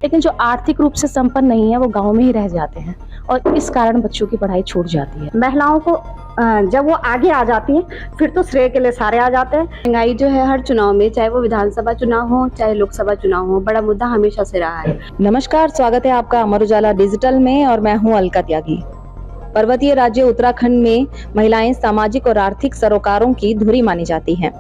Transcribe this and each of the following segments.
लेकिन जो आर्थिक रूप से संपन्न नहीं है वो गाँव में ही रह जाते हैं और इस कारण बच्चों की पढ़ाई छूट जाती है। महिलाओं को जब वो आगे आ जाती हैं फिर तो श्रेय के लिए सारे आ जाते हैं। महंगाई जो है हर चुनाव में, चाहे वो विधानसभा चुनाव हो चाहे लोकसभा चुनाव हो, बड़ा मुद्दा हमेशा से रहा है। नमस्कार, स्वागत है आपका अमर उजाला डिजिटल में और मैं हूं अलका त्यागी। पर्वतीय राज्य उत्तराखंड में महिलाएं सामाजिक और आर्थिक सरोकारों की धुरी मानी जाती हैं।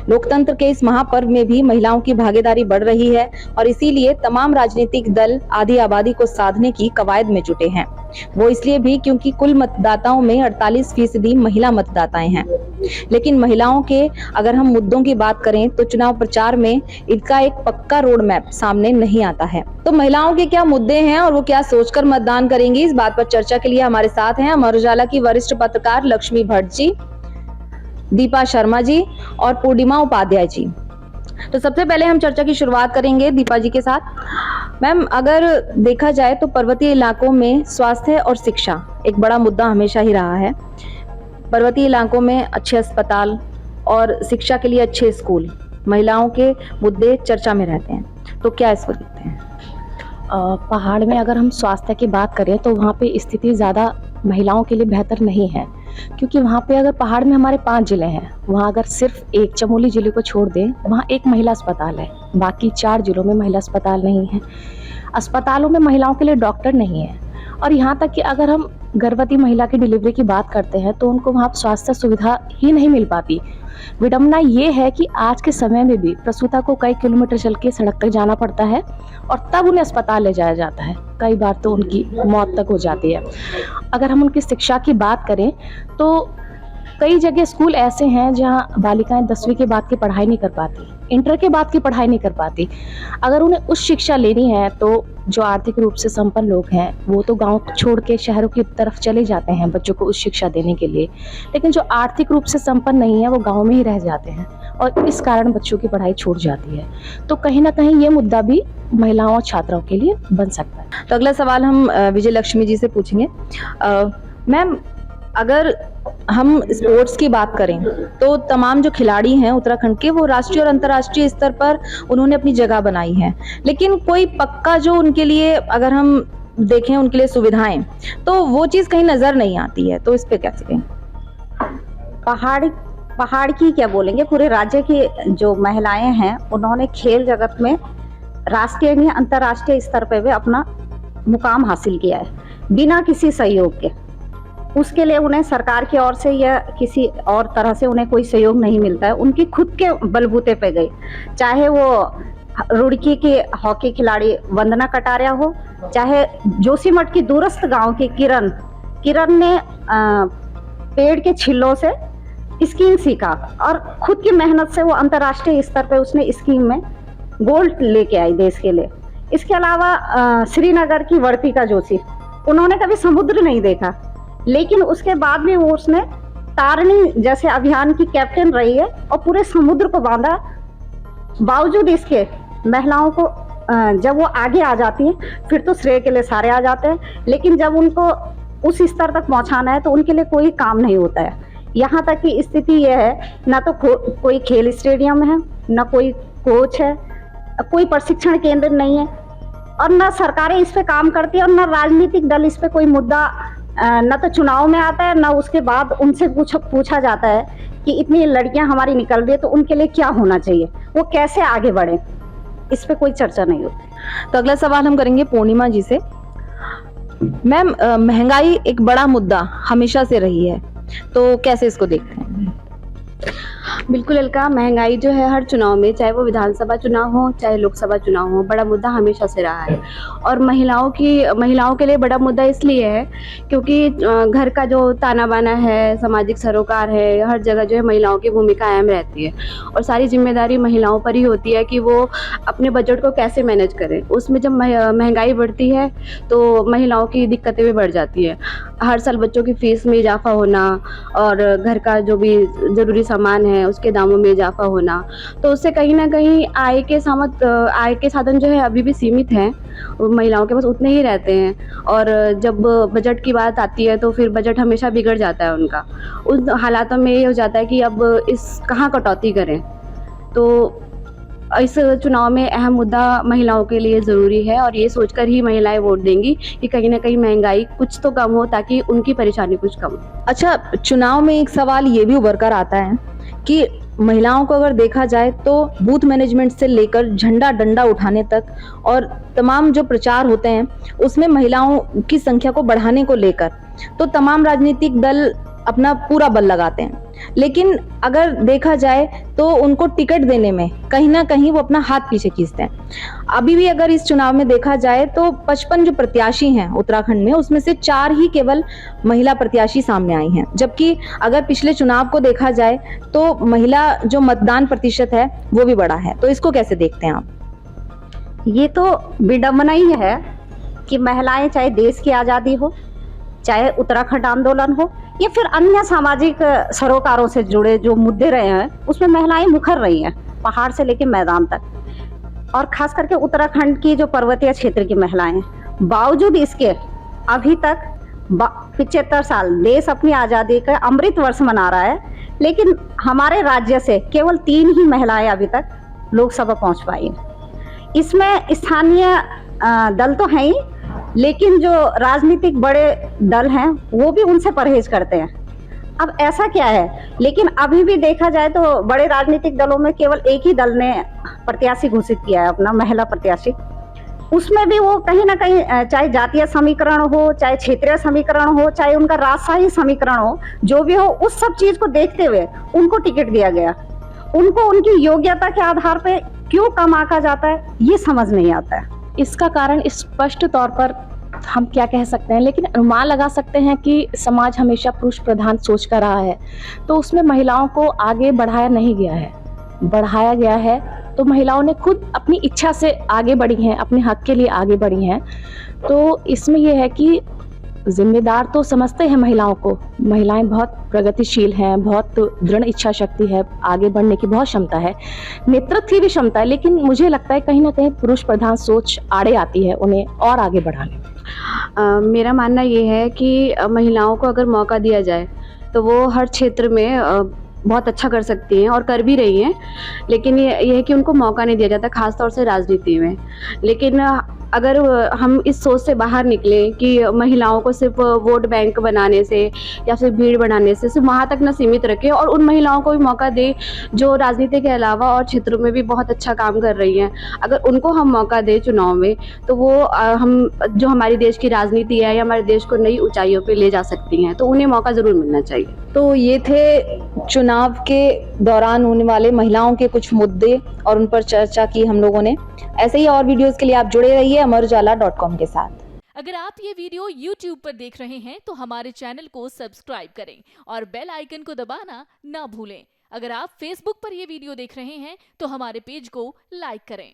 लोकतंत्र के इस महापर्व में भी महिलाओं की भागीदारी बढ़ रही है और इसीलिए तमाम राजनीतिक दल आधी आबादी को साधने की कवायद में जुटे हैं। वो इसलिए भी क्योंकि कुल मतदाताओं में 48% महिला मतदाताएं हैं। लेकिन महिलाओं के अगर हम मुद्दों की बात करें तो चुनाव प्रचार में इनका एक पक्का रोड मैप सामने नहीं आता है। तो महिलाओं के क्या मुद्दे हैं और वो क्या सोचकर मतदान करेंगी, इस बात पर चर्चा के लिए हमारे साथ हैं अमर उजाला की वरिष्ठ पत्रकार लक्ष्मी भट्ट जी, दीपा शर्मा जी और पूर्णिमा उपाध्याय जी। तो सबसे पहले हम चर्चा की शुरुआत करेंगे दीपा जी के साथ। मैम, अगर देखा जाए तो पर्वतीय इलाकों में स्वास्थ्य और शिक्षा एक बड़ा मुद्दा हमेशा ही रहा है। पर्वतीय इलाकों में अच्छे अस्पताल और शिक्षा के लिए अच्छे स्कूल, महिलाओं के मुद्दे चर्चा में रहते हैं, तो क्या इसको देखते हैं? पहाड़ में अगर हम स्वास्थ्य की बात करें तो वहाँ पे स्थिति ज़्यादा महिलाओं के लिए बेहतर नहीं है, क्योंकि वहाँ पे अगर पहाड़ में हमारे 5 जिले हैं, वहाँ अगर सिर्फ एक चमोली जिले को छोड़ दें, वहाँ एक महिला अस्पताल है, बाकी 4 जिलों में महिला अस्पताल नहीं है। अस्पतालों में महिलाओं के लिए डॉक्टर नहीं है और यहाँ तक कि अगर हम गर्भवती महिला की डिलीवरी की बात करते हैं तो उनको वहाँ स्वास्थ्य सुविधा ही नहीं मिल पाती। विडम्बना ये है कि आज के समय में भी प्रसूता को कई किलोमीटर चल के सड़क तक जाना पड़ता है और तब उन्हें अस्पताल ले जाया जाता है। कई बार तो उनकी मौत तक हो जाती है। अगर हम उनकी शिक्षा की बात करें तो कई जगह स्कूल ऐसे हैं जहां बालिकाएं 10वीं के बाद की पढ़ाई नहीं कर पाती, इंटर के बाद की पढ़ाई नहीं कर पाती। अगर उन्हें उच्च शिक्षा लेनी है तो जो आर्थिक रूप से संपन्न लोग हैं वो तो गांव छोड़ के शहरों की तरफ चले जाते हैं बच्चों को उच्च शिक्षा देने के लिए, लेकिन जो आर्थिक रूप से संपन्न नहीं है वो गाँव में ही रह जाते हैं और इस कारण बच्चों की पढ़ाई छूट जाती है। तो कहीं ना कहीं ये मुद्दा भी महिलाओं और छात्राओं के लिए बन सकता है। तो अगला सवाल हम विजय लक्ष्मी जी से पूछेंगे। मैम, अगर हम स्पोर्ट्स की बात करें तो तमाम जो खिलाड़ी हैं उत्तराखंड के, वो राष्ट्रीय और अंतर्राष्ट्रीय स्तर पर उन्होंने अपनी जगह बनाई है, लेकिन कोई पक्का जो उनके लिए अगर हम देखें उनके लिए सुविधाएं, तो वो चीज़ कहीं नजर नहीं आती है। तो इस पे कैसे कहें? पहाड़ की क्या बोलेंगे, पूरे राज्य की जो महिलाएं हैं उन्होंने खेल जगत में राष्ट्रीय नहीं अंतर्राष्ट्रीय स्तर पे भी अपना मुकाम हासिल किया है बिना किसी सहयोग के। उसके लिए उन्हें सरकार की ओर से या किसी और तरह से उन्हें कोई सहयोग नहीं मिलता है। उनकी खुद के बलबूते पे गई, चाहे वो रुड़की की हॉकी खिलाड़ी वंदना कटारिया हो, चाहे जोशीमठ की दूरस्थ गांव की किरण ने पेड़ के छिल्लों से स्कीइंग सीखा और खुद की मेहनत से वो अंतर्राष्ट्रीय स्तर पे उसने स्कीइंग में गोल्ड लेके आई देश के लिए। इसके अलावा श्रीनगर की वर्तिका जोशी, उन्होंने कभी समुद्र नहीं देखा, लेकिन उसके बाद भी वो उसने तारणी जैसे अभियान की कैप्टन रही है और पूरे समुद्र को बांधा। बावजूद इसके महिलाओं को जब वो आगे आ जाती हैं फिर तो श्रेय के लिए सारे आ जाते हैं, लेकिन जब उनको उस स्तर तक पहुंचाना है तो उनके लिए कोई काम नहीं होता है। यहाँ तक की स्थिति यह है, ना तो कोई खेल स्टेडियम है, ना कोई कोच है, कोई प्रशिक्षण केंद्र नहीं है और ना सरकारें इस पे काम करती है और ना राजनीतिक दल इस पे कोई मुद्दा न तो चुनाव में आता है, न उसके बाद उनसे पूछा जाता है कि इतनी लड़कियां हमारी निकल रही है तो उनके लिए क्या होना चाहिए, वो कैसे आगे बढ़े, इस पे कोई चर्चा नहीं होती। तो अगला सवाल हम करेंगे पूर्णिमा जी से। मैम, महंगाई एक बड़ा मुद्दा हमेशा से रही है, तो कैसे इसको देखते हैं? बिल्कुल अलका, महंगाई जो है हर चुनाव में, चाहे वो विधानसभा चुनाव हो चाहे लोकसभा चुनाव हो, बड़ा मुद्दा हमेशा से रहा है। और महिलाओं के लिए बड़ा मुद्दा इसलिए है क्योंकि घर का जो ताना बाना है, सामाजिक सरोकार है, हर जगह जो है महिलाओं की भूमिका अहम रहती है और सारी जिम्मेदारी महिलाओं पर ही होती है कि वो अपने बजट को कैसे मैनेज करें। उसमें जब महंगाई बढ़ती है तो महिलाओं की दिक्कतें भी बढ़ जाती है। हर साल बच्चों की फीस में इजाफा होना और घर का जो भी ज़रूरी सामान है उसके दामों में इजाफा होना, तो उससे कहीं ना कहीं आय के साधन जो है अभी भी सीमित हैं, महिलाओं के पास उतने ही रहते हैं। और जब बजट की बात आती है तो फिर बजट हमेशा बिगड़ जाता है उनका। उन हालातों में ये हो जाता है कि अब इस कहाँ कटौती करें। तो इस चुनाव में अहम मुद्दा महिलाओं के लिए ज़रूरी है और ये सोचकर ही महिलाएं वोट देंगी कि कहीं ना कहीं महंगाई कुछ तो कम हो ताकि उनकी परेशानी कुछ कम हो। अच्छा, चुनाव में एक सवाल ये भी उभर कर आता है कि महिलाओं को अगर देखा जाए तो बूथ मैनेजमेंट से लेकर झंडा डंडा उठाने तक और तमाम जो प्रचार होते हैं उसमें महिलाओं की संख्या को बढ़ाने को लेकर तो तमाम राजनीतिक दल अपना पूरा बल लगाते हैं, लेकिन अगर देखा जाए तो उनको टिकट देने में कहीं ना कहीं वो अपना हाथ पीछे खींचते हैं। अभी भी अगर इस चुनाव में देखा जाए तो 55 जो प्रत्याशी हैं उत्तराखंड में, उसमें से 4 ही केवल महिला प्रत्याशी सामने आई हैं, जबकि अगर पिछले चुनाव को देखा जाए तो महिला जो मतदान प्रतिशत है वो भी बढ़ा है। तो इसको कैसे देखते हैं आप? ये तो विडंबना ही है कि महिलाएं, चाहे देश की आज़ादी हो, चाहे उत्तराखंड आंदोलन हो या फिर अन्य सामाजिक सरोकारों से जुड़े जो मुद्दे रहे हैं, उसमें महिलाएं मुखर रही हैं, पहाड़ से लेकर मैदान तक। और खास करके उत्तराखंड की जो पर्वतीय क्षेत्र की महिलाएं हैं, बावजूद इसके अभी तक 75 साल देश अपनी आज़ादी का अमृत वर्ष मना रहा है, लेकिन हमारे राज्य से केवल 3 ही महिलाएं अभी तक लोकसभा पहुंच पाई हैं। इसमें स्थानीय दल तो हैं ही, लेकिन जो राजनीतिक बड़े दल हैं वो भी उनसे परहेज करते हैं। अब ऐसा क्या है, लेकिन अभी भी देखा जाए तो बड़े राजनीतिक दलों में केवल एक ही दल ने प्रत्याशी घोषित किया है, अपना महिला प्रत्याशी। उसमें भी वो कहीं ना कहीं, चाहे जातीय समीकरण हो, चाहे क्षेत्रीय समीकरण हो, चाहे उनका राजशाही समीकरण हो, जो भी हो, उस सब चीज को देखते हुए उनको टिकट दिया गया। उनको उनकी योग्यता के आधार पे क्यों कम आंका जाता है, ये समझ नहीं आता है। इसका कारण स्पष्ट तौर पर हम क्या कह सकते हैं, लेकिन अनुमान लगा सकते हैं कि समाज हमेशा पुरुष प्रधान सोच कर रहा है, तो उसमें महिलाओं को आगे बढ़ाया नहीं गया है। बढ़ाया गया है तो महिलाओं ने खुद अपनी इच्छा से आगे बढ़ी हैं, अपने हक के लिए आगे बढ़ी हैं। तो इसमें यह है कि जिम्मेदार तो समझते हैं महिलाओं को, महिलाएं बहुत प्रगतिशील हैं, बहुत दृढ़ इच्छा शक्ति है, आगे बढ़ने की बहुत क्षमता है, नेतृत्व की भी क्षमता है, लेकिन मुझे लगता है कहीं ना कहीं पुरुष प्रधान सोच आड़े आती है उन्हें और आगे बढ़ाने में। मेरा मानना ये है कि महिलाओं को अगर मौका दिया जाए तो वो हर क्षेत्र में बहुत अच्छा कर सकती हैं और कर भी रही हैं, लेकिन ये है कि उनको मौका नहीं दिया जाता, खासतौर से राजनीति में। लेकिन अगर हम इस सोच से बाहर निकलें कि महिलाओं को सिर्फ वोट बैंक बनाने से या फिर भीड़ बनाने से सिर्फ वहाँ तक न सीमित रखें और उन महिलाओं को भी मौका दें जो राजनीति के अलावा और क्षेत्रों में भी बहुत अच्छा काम कर रही हैं। अगर उनको हम मौका दें चुनाव में तो वो हम जो हमारी देश की राजनीति है या हमारे देश को नई ऊंचाइयों पे ले जा सकती हैं, तो उन्हें मौका ज़रूर मिलना चाहिए। तो ये थे चुनाव के दौरान होने वाले महिलाओं के कुछ मुद्दे और उन पर चर्चा की हम लोगों ने। ऐसे ही और वीडियोस के लिए आप जुड़े रहिए amarujala.com के साथ। अगर आप ये वीडियो YouTube पर देख रहे हैं तो हमारे चैनल को सब्सक्राइब करें और बेल आइकन को दबाना ना भूलें। अगर आप Facebook पर ये वीडियो देख रहे हैं तो हमारे पेज को लाइक करें।